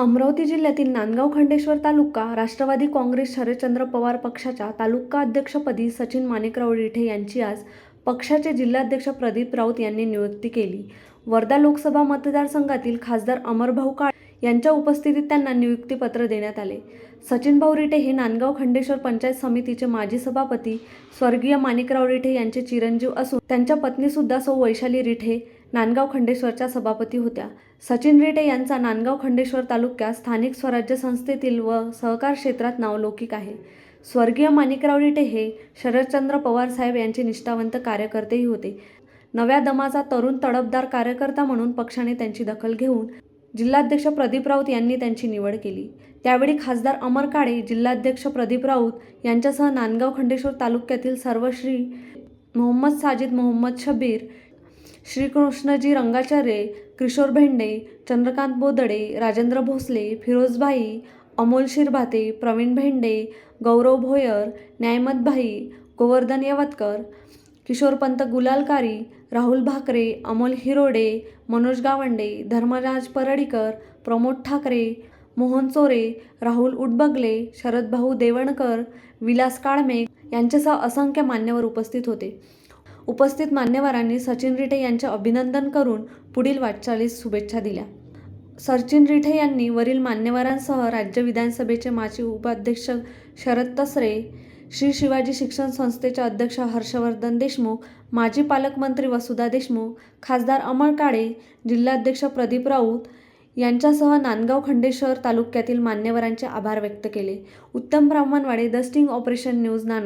अमरावती जिल्ह्यातील नांदगाव खंडेश्वर तालुका राष्ट्रवादी काँग्रेस शरदचंद्र पवार पक्षाच्या तालुका अध्यक्षपदी सचिन माणिकराव रिठे यांची आज पक्षाचे जिल्हाध्यक्ष प्रदीप राऊत यांनी नियुक्ती केली। वर्धा लोकसभा मतदारसंघातील खासदार अमरभाऊ काळे यांच्या उपस्थितीत त्यांना नियुक्तीपत्र देण्यात आले। सचिनभाऊ रिठे हे नांदगाव खंडेश्वर पंचायत समितीचे माजी सभापती स्वर्गीय माणिकराव रिठे यांचे चिरंजीव असून त्यांच्या पत्नी सुद्धा सौ वैशाली रिठे नांदगाव खंडेश्वरच्या सभापती होत्या। सचिन रिठे यांचा नांदगाव खंडेश्वर तालुक्यात स्थानिक स्वराज्य संस्थेतील व सहकार क्षेत्रात नावलौकिक आहे। स्वर्गीय माणिकराव रिठे हे शरदचंद्र पवार साहेब यांचे निष्ठावंत कार्यकर्तेही होते। नव्या दमाचा तरुण तडफदार कार्यकर्ता म्हणून पक्षाने त्यांची दखल घेऊन जिल्हाध्यक्ष प्रदीप राऊत यांनी त्यांची निवड केली। त्यावेळी खासदार अमर काळे, जिल्हाध्यक्ष प्रदीप राऊत यांच्यासह नांदगाव खंडेश्वर तालुक्यातील सर्व श्री मोहम्मद साजिद मोहम्मद शब्बीर, श्रीकृष्णजी रंगाचार्य, किशोर भेंडे, चंद्रकांत बोदडे, राजेंद्र भोसले, फिरोजभाई, अमोल शिरभाते, प्रवीण भेंडे, गौरव भोयर, न्यायमतभाई, गोवर्धन यवतकर, किशोरपंत गुलालकारी, राहुल भाकरे, अमोल हिरोडे, मनोज गावंडे, धर्मराज परळीकर, प्रमोद ठाकरे, मोहन चोरे, राहुल उडबगले, शरदभाऊ देवणकर, विलास काळमेघ यांच्यासह असंख्य मान्यवर उपस्थित होते। उपस्थित मान्यवरांनी सचिन रिठे यांचे अभिनंदन करून पुढील वाटचालीस शुभेच्छा दिल्या। सचिन रिठे यांनी वरील मान्यवरांसह राज्य विधानसभेचे माजी उपाध्यक्ष शरद तसरे, श्री शिवाजी शिक्षण संस्थेचे अध्यक्ष हर्षवर्धन देशमुख, माजी पालकमंत्री वसुधा देशमुख, खासदार अमर काळे, जिल्हाध्यक्ष प्रदीप राऊत यांच्यासह नांदगाव खंडेश्वर तालुक्यातील मान्यवरांचे आभार व्यक्त केले। उत्तम Brahmanwade, the sting operation news, Nandgaon.